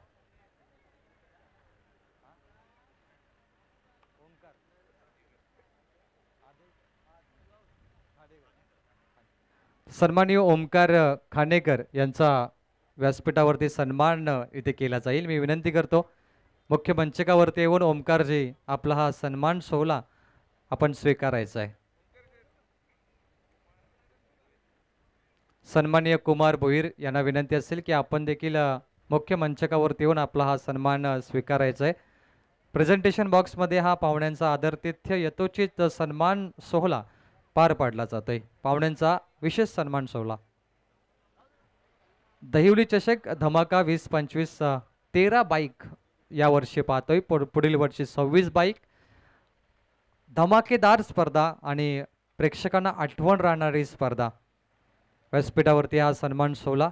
सन्माननीय ओमकार खानेकर यांचा व्यासपीठावरती सन्मान इथे केला जाईल. मी विनंती करतो मुख्य मंचकावरती येऊन ओमकारजी आपला हा सन्मान सोहळा आपण स्वीकारायचा आहे. सन्माननीय कुमार भोईर यांना विनंती असेल की आपण देखील मुख्य मंचकावरती येऊन आपला हा सन्मान स्वीकारायचा आहे. प्रेझेंटेशन बॉक्समध्ये हा पाहुण्यांचा आदरातिथ्य यथोचित सन्मान सोहळा पार पाडला जातोय. पाहुण्यांचा विशेष सन्मान सोहळा. दहिवली चषक धमाका 20-25 13 बाईक यावर्षी पाहतोय. पुढील वर्षी 26 बाईक. धमाकेदार स्पर्धा आणि प्रेक्षकांना आठवण राहणारी स्पर्धा. व्यासपीठावरती हा सन्मान सोहळा.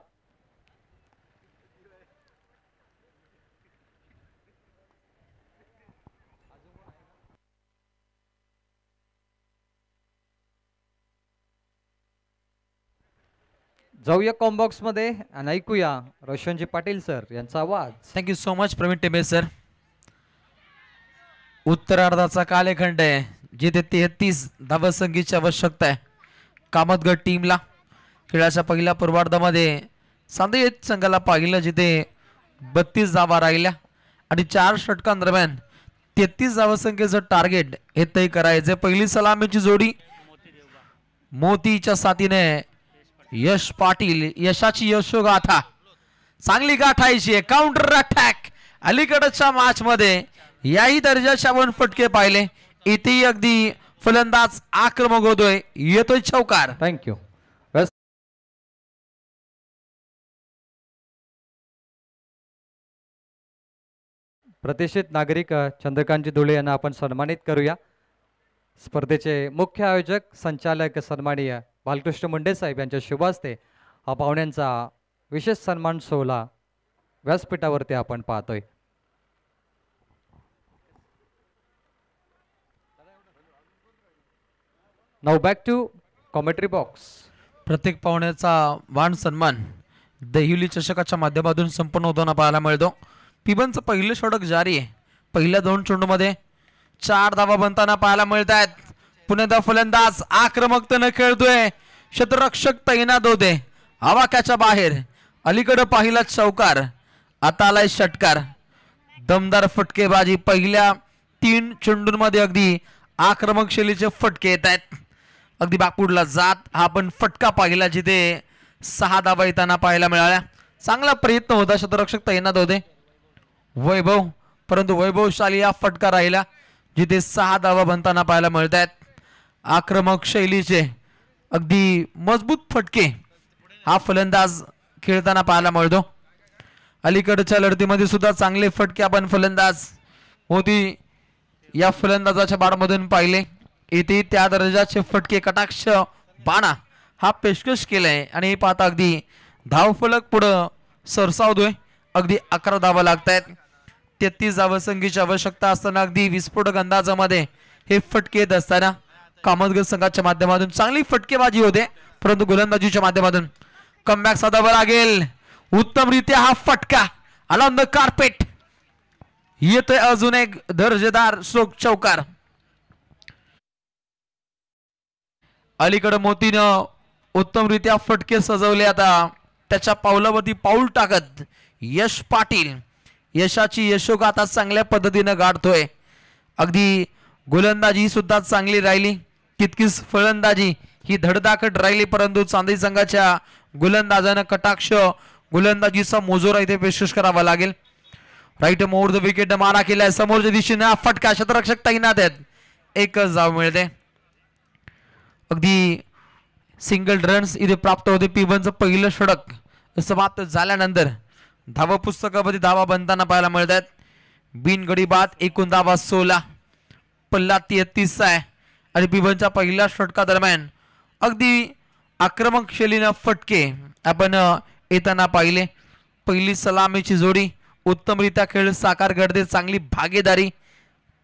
जाऊया कॉम्बॉक्स मध्ये आणि ऐकूया रोशनजी पाटील सर यांचा आवाज. Thank you so much Praveen Tembe sir. उत्तरार्धाचा कालखंड आहे जिथे 33 धावसंख्येची आवश्यकता आहे कामतगड टीमला. खेळाच्या पहिल्या पूर्वार्धामध्ये सांदेत संघाला पाहिलं जिथे 32 धावा राहिल्या आणि 4 षटकांदरम्यान 33 धावसंख्येचं टार्गेट हे तय करायचे. पहिली सलामीची जोडी मोतीच्या साथीने यश पाटील. यशाची यशोगाथा चांगली गाठायची आहे. काउंटर अटॅक अलीकडच्या मॅच मध्ये याही दर्जाचे आपण फटके पाहिले. इथेही अगदी फलंदाज आक्रमक होतोय. येतोय चौकार. थँक्यू. प्रतिष्ठित नागरिक चंद्रकांतजी धुळे यांना आपण सन्मानित करूया. स्पर्धेचे मुख्य आयोजक संचालक सन्माननीय बालकृष्ण मुंडे साहेब यांच्या शुभ हस्ते हा पाहुण्यांचा विशेष सन्मान सोहळा व्यासपीठावरती आपण पाहतोय. Now back to commentary box. प्रत्येक पाहुण्याचा मान सन्मान दहिवली चषकाच्या माध्यमातून संपन्न होताना पाहायला मिळतो. पिबनचं पहिलं षटक जारी आहे. पहिल्या 2 चेंडूमध्ये 4 धावा बनताना पाहायला मिळत आहेत. पुण्याचा फलंदाज आक्रमकतेने खेळतोय. क्षेत्ररक्षक तैनात होते आवाक्याच्या बाहेर. अलीकडे पाहिला चौकार. आता आलाय षटकार. दमदार फटकेबाजी. पहिल्या 3 चेंडूंमध्ये अगदी आक्रमक शैलीचे फटके येत आहेत. अगदी बाकपुडला जात हा पण फटका पाहिला जिथे 6 धावा येताना पाहायला मिळाल्या. चांगला प्रयत्न होता. क्षेत्ररक्षक तैनात होते वैभव, परंतु वैभवशाली हा फटका राहिला जिथे 6 धावा बनताना पाहायला मिळत आहेत. आक्रमक शैलीचे अगदी मजबूत फटके हा फलंदाज खेळताना पाहायला मिळतो. अलीकडच्या लढतीमध्ये सुद्धा चांगले फटके आपण फलंदाज होती या फलंदाजाच्या बाडमधून पाहिले. इथे त्या दर्जाचे फटके कटाक्ष बाणा हा पेशकश केलाय आणि हे पाहता अगदी धावफलक पुढं सरसावतोय. अगदी 11 धावा लागत आहेत. 33 धावसंख्येची आवश्यकता असताना अगदी विस्फोटक अंदाजामध्ये हे फटके येत असताना कामतगड संघाच्या माध्यमातून चांगली फटकेबाजी होते, परंतु गोलंदाजीच्या माध्यमातून कमबॅक साधावं लागेल. उत्तमरित्या हा फटका आला ऑन द कार्पेट. येतोय अजून एक दर्जेदार स्ट्रोक चौकार. अलीकडे मोतीनं उत्तमरित्या फटके सजवले. आता त्याच्या पावलावरती पाऊल टाकत यश पाटील यशाची यशोगाथा चांगल्या पद्धतीने गाठतोय. अगदी गोलंदाजी सुद्धा चांगली राहिली. तितकीच फलंदाजी ही धडधाकट राहिली, परंतु चांदी संघाच्या गोलंदाजानं कटाक्ष गोलंदाजीचा मोजोरा इथे पेशकश करावा लागेल. राईट मोर द विकेट मारा केलाय. समोरच्या दिशेने हा फटका. क्षेत्ररक्षक तैनात आहेत. एकच धाव मिळते. अगदी सिंगल रन्स इथे प्राप्त होते. पिबनचं पहिलं षटक समाप्त झाल्यानंतर धावा पुस्तकामध्ये धावा बनताना पाहायला मिळत आहेत. बिनगडी बाद एकूण धावा 16. पल्ला 33 आहे आणि पिबनच्या पहिल्या षटका दरम्यान अगदी आक्रमक शैलीनं फटके आपण येताना पाहिले. पहिली सलामीची जोडी उत्तमरित्या खेळ साकार करते. चांगली भागीदारी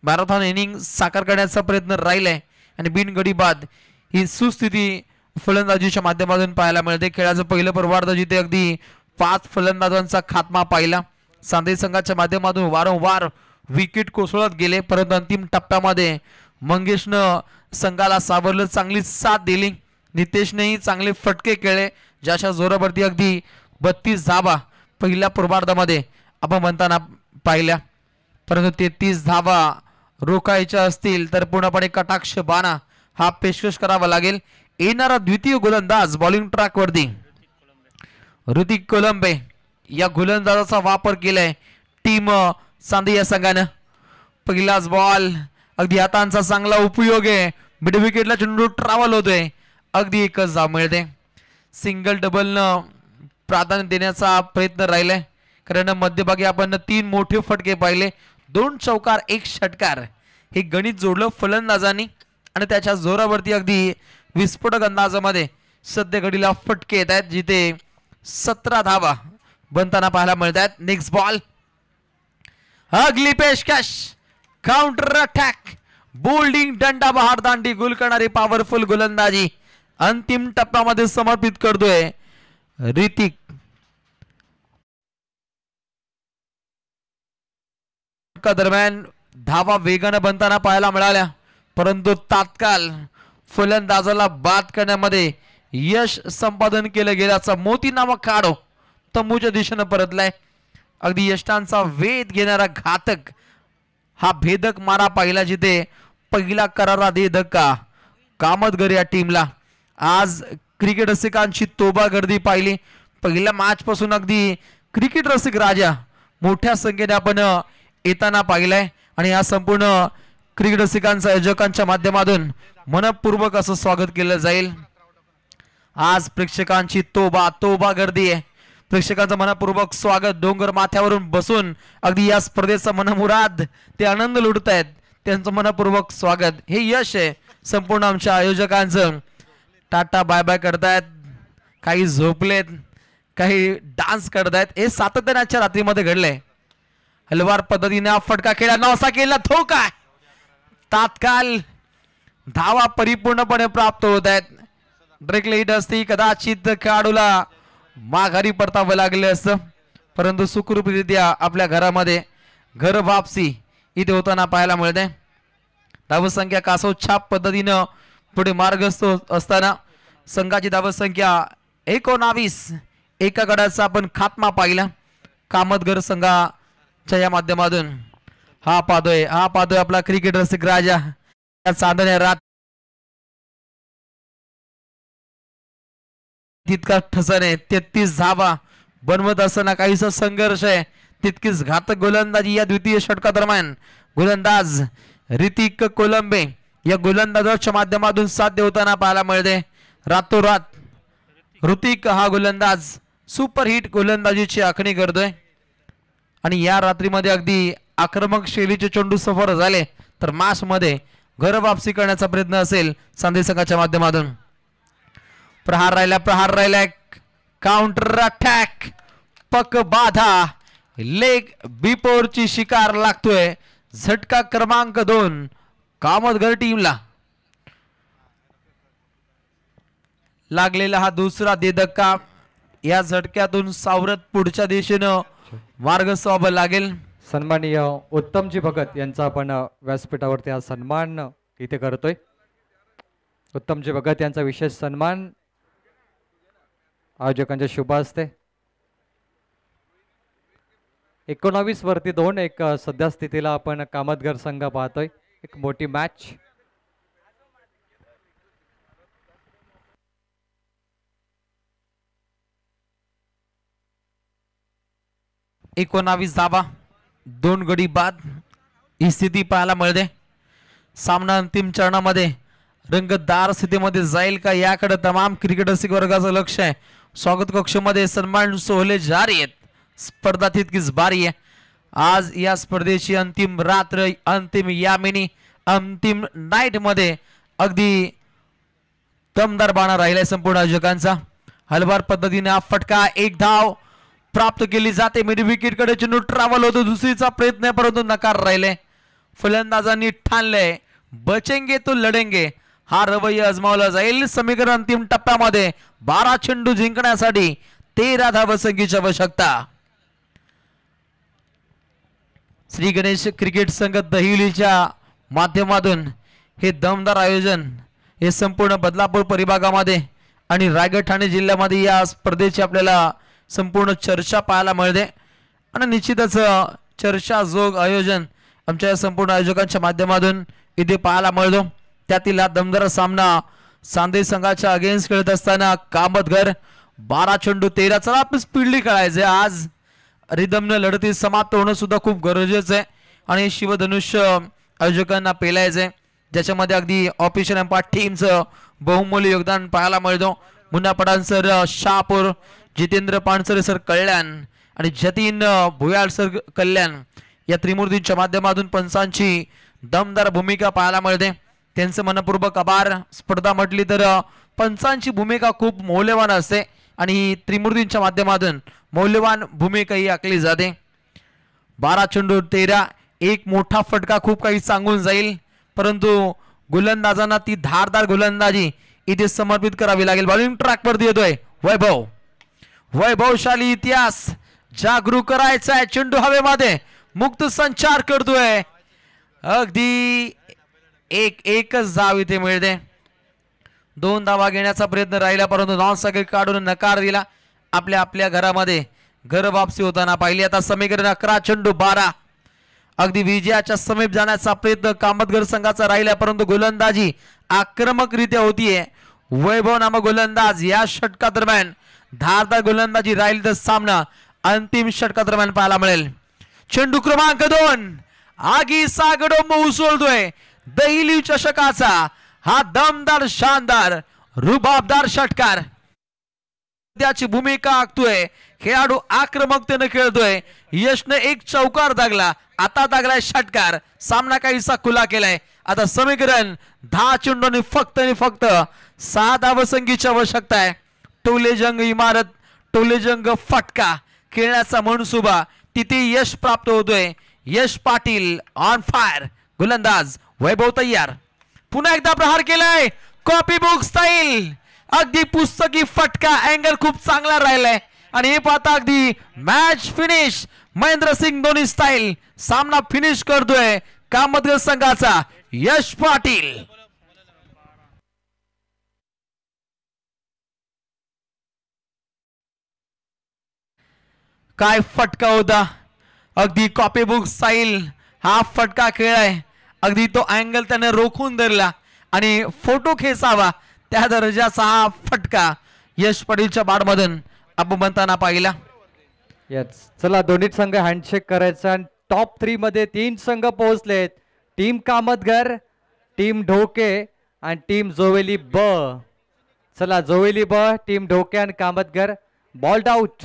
मॅरेथॉन इनिंग साकार करण्याचा प्रयत्न राहिलाय आणि बिनगडी बाद ही सुस्थिती फलंदाजीच्या माध्यमातून पाहायला मिळते. खेळाचं पहिलं पर्वार्ध जिथे अगदी 5 फलंदाजांचा खात्मा पाहिला. सांदेश संघाच्या माध्यमातून वारंवार विकेट कोसळत गेले, परंतु अंतिम टप्प्यामध्ये मंगेशनं संघाला सावरलं, चांगली साथ दिली. नितेशनेही चांगले फटके खेळले, ज्याच्या जोरावरती अगदी 32 धावा पहिल्या पूर्वार्धामध्ये आपण म्हणताना पाहिल्या. परंतु 33 धावा रोखायच्या असतील तर पूर्णपणे कटाक्ष बाणा हा पेशकश करावा लागेल. येणारा द्वितीय गोलंदाज बॉलिंग ट्रॅकवरती ऋतिक कोलंबे या गोलंदाजाचा वापर केलाय टीम सांदी या संघानं. पहिलाच बॉल अगदी हातांचा चांगला उपयोग आहे. मिड विकेटला चेंडू ट्रॅव्हल होतोय, अगदी एकच धाव मिळते. सिंगल डबलनं प्राधान्य देण्याचा प्रयत्न राहिलाय, कारण मध्यभागी आपण 3 मोठे फटके पाहिले, 2 चौकार 1 षटकार हे गणित जोडलं फलंदाजांनी आणि त्याच्या जोरावरती अगदी विस्फोटक अंदाजामध्ये सध्या घडीला फटके येत आहेत, जिथे 17 धावा बनताना पाहायला मिळत आहेत. नेक्स्ट बॉल अगली पेशकश, काउंटर अटॅक, बोल्डिंग दंडा बहार दांडी गुल करणारी पॉवरफुल गोलंदाजी अंतिम टप्प्यामध्ये समर्पित करतोय ऋतिक. दरम्यान धावा वेगानं बनताना पाहायला मिळाल्या, परंतु तात्काळ फलंदाजाला बाद करण्यामध्ये यश संपादन केलं गेल्याचा मोती नामक काढो तंबूच्या दिशेनं परतलाय. अगदी यष्टांचा वेध घेणारा घातक हा भेदक मारा पाहिला, जिथे पहिला करारा दे धक्का कामतगर या टीमला. आज क्रिकेट रसिकांची तोबा गर्दी पाहिली. पहिल्या मॅच पासून अगदी क्रिकेट रसिक राजा मोठ्या संख्येने आपण येताना पाहिलाय आणि या संपूर्ण क्रिकेट रसिकांच्या आयोजकांच्या माध्यमातून मनपूर्वक असं स्वागत केलं जाईल. आज प्रेक्षकांची तोबा गर्दी आहे. प्रेक्षकांचं मनपूर्वक स्वागत. डोंगर माथ्यावरून बसून अगदी या स्पर्धेचा मनमुराद ते आनंद लुटत आहेत, त्यांचं मनपूर्वक स्वागत. हे यश आहे संपूर्ण आमच्या आयोजकांचं. टाटा बाय बाय करतायत, काही झोपलेत, काही डान्स करतायत. हे सातत्याच्या रात्रीमध्ये घडलंय. हलवार पद्धतीने हा फटका खेळला, नवसा केला, धोका, तात्काळ धावा परिपूर्णपणे प्राप्त होत आहेत. डायरेक्टली हिट असती, कदाचित खेळाडूला माघारी परतावं लागलं असतं, परंतु सुखरूपरित्या आपल्या घरामध्ये घर वापसी इथे होताना पाहायला मिळते. धावसंख्या कासोच्छाप पद्धतीनं पुढे मार्गस्थ असताना संघाची धावसंख्या 19, एका गडाचा आपण खात्मा पाहिला कामतगर संघाच्या या माध्यमातून. हा पाहतोय आपला क्रिकेट रसिक राजा या चांदण्या रात तितका ठसने 33 धावा बनवत असताना काहीसा संघर्ष आहे. तितकीच घातक गोलंदाजी या द्वितीय षटका दरम्यान गोलंदाज ऋतिक कोलंबे या गोलंदाजाच्या माध्यमातून साध्य होताना पाहायला मिळते. रातोरात ऋतिक हा गोलंदाज सुपर हिट गोलंदाजीची आखणी करतोय आणि या रात्रीमध्ये अगदी आक्रमक शैलीचे चेंडू सफर झाले तर मॅच मध्ये घर वापसी करण्याचा प्रयत्न असेल सांदेश संघाच्या माध्यमातून. प्रहार राहिला, काउंटर अटॅक, पक बाधा, लेग बिपोरची शिकार लागतोय. झटका क्रमांक 2 कामतगर टीमला लागलेला हा दुसरा देधक्का. या झटक्यातून सावरत पुढच्या दिशेनं मार्गस्थ व्हावं लागेल. सन्माननीय उत्तमजी भगत यांचा आपण व्यासपीठावरती हा सन्मान इथे करतोय. उत्तमजी भगत यांचा विशेष सन्मान आयोजकांच्या शुभ हस्ते. 19 वरती 2 एक सध्या स्थितीला आपण कामतगर संघ पाहतोय. एक मोठी मॅच. एकोणावीस धावा 2 गडी बाद ही स्थिती पाहायला मिळते. सामना अंतिम चरणामध्ये रंगतदार स्थितीमध्ये जाईल का याकडे तमाम क्रिकेट रसिक वर्गाचं लक्ष आहे. स्वागत कक्षामध्ये सन्मान सोहळे जारी आहेत. स्पर्धा तितकीच भारी आहे. आज या स्पर्धेची अंतिम रात्र, अंतिम यामिनी, अंतिम नाईट मध्ये अगदी दमदार बाणा राहिलाय संपूर्ण आयोजकांचा. हलवार पद्धतीने हा फटका, एक धाव प्राप्त केली जाते. मिड विकेट कडे चेंडू ट्रॅव्हल होतो, दुसरीचा प्रयत्न आहे परंतु नकार राहिले. फलंदाजांनी ठाणले बचेंगे तो लढेंगे, हा रवैया आजमावला जाईल. समीकरण अंतिम टप्प्यामध्ये 12 चेंडू जिंकण्यासाठी 13 धावसंख्येची आवश्यकता. श्री गणेश क्रिकेट संघ दहिवलीच्या माध्यमातून हे दमदार आयोजन हे संपूर्ण बदलापूर परिभागामध्ये आणि रायगड ठाणे जिल्ह्यामध्ये या स्पर्धेची आपल्याला संपूर्ण चर्चा पाहायला मिळते. आणि निश्चितच चर्चाजोग आयोजन आमच्या संपूर्ण आयोजकांच्या माध्यमातून इथे पाहायला मिळतो. त्यातील हा दमदार सामना सांदेश संघाच्या अगेन्स्ट खेळत असताना कामतघर 12 चेंडू 13. चला आपण स्पीडली खेळायचे. आज रिदमनं लढती समाप्त होणं सुद्धा खूप गरजेचं आहे आणि शिवधनुष्य आयोजकांना पेलायचंय, ज्याच्यामध्ये अगदी ऑफिशियल एम्पायर टीमचं बहुमूल्य योगदान पाहायला मिळतो. मुन्ना पठाण सर शहापूर, जितेंद्र पानसरे सर कल्याण आणि जतीन भुयाळ सर कल्याण या त्रिमूर्तींच्या माध्यमातून पंचांची दमदार भूमिका पाहायला मिळते. त्यांचं मनपूर्वक आभार. स्पर्धा म्हटली तर पंचांची भूमिका खूप मौल्यवान असते आणि ही त्रिमूर्तींच्या माध्यमातून मौल्यवान भूमिका ही आखली जाते. 12 चेंडू 13. एक मोठा फटका खूप काही सांगून जाईल, परंतु गोलंदाजांना ती धारदार गोलंदाजी इथे समर्पित करावी लागेल. बॉलिंग ट्रॅक वरती येतोय वैभव. वैभवशाली इतिहास जागरूक करायचा आहे. चेंडू हवेमध्ये मुक्त संचार करतोय. अगदी एकच धाव इथे मिळते. 2 धावा घेण्याचा प्रयत्न राहिला परंतु नॉन स्ट्रायकर काढून नकार दिला. आपल्या घरामध्ये घर वापसी होताना पाहिली. आता समीकरण 11 चेंडू 12. अगदी विजयाच्या समीप जाण्याचा प्रयत्न कामतघर संघाचा राहिला परंतु गोलंदाजी आक्रमकरित्या होतीये. वैभव नामक गोलंदाज या षटकादरम्यान धारदार गोलंदाजी राहील तर सामना अंतिम षटकादरम्यान पाहायला मिळेल. चेंडू क्रमांक 2 आगी सागडोंब उसळतोय. दहिली चषकाचा हा दमदार शानदार रुबाबदार षटकार त्याची भूमिका आखतोय. खेळाडू आक्रमकतेने खेळतोय. यशने एक चौकार दागला, आता दागलाय षटकार. सामना काहीसा खुला केलाय. आता समीकरण 10 चेंडूंनी फक्त 6 धावसंख्येची आवश्यकता आहे. टोलेजंग इमारत, टोलेजंग फटका खेळण्याचा मनसुबा तिथे यश प्राप्त होतोय. यश पाटील ऑन फायर. गोलंदाज वैभव तयार. पुन्हा एकदा प्रहार केलाय कॉपी बुक स्टाईल. अगदी पुस्तकी फटका. अँगल खूप चांगला राहिलाय आणि हे पाहता अगदी match finish Mahendra Singh Dhoni style. सामना फिनिश करतोय कामतघर संघाचा यश पाटील. काय फटका होता. अगदी कॉपी बुक स्टाईल हा फटका खेळाय. अगदी तो अँगल त्याने रोखून धरला आणि फोटो खेचावा त्या दर्जाचा हा फटका यश पाटीलच्या बाडमधून आपण म्हणताना पाहिला. यस, चला दोन्ही संघ हँडशेक करायचा. आणि टॉप 3 मध्ये 3 संघ पोहोचलेत. टीम कामतघर, टीम ढोके आणि टीम जोवेली ब. चला जोवेली ब, टीम ढोके आणि कामतघर बॉल्ड आउट.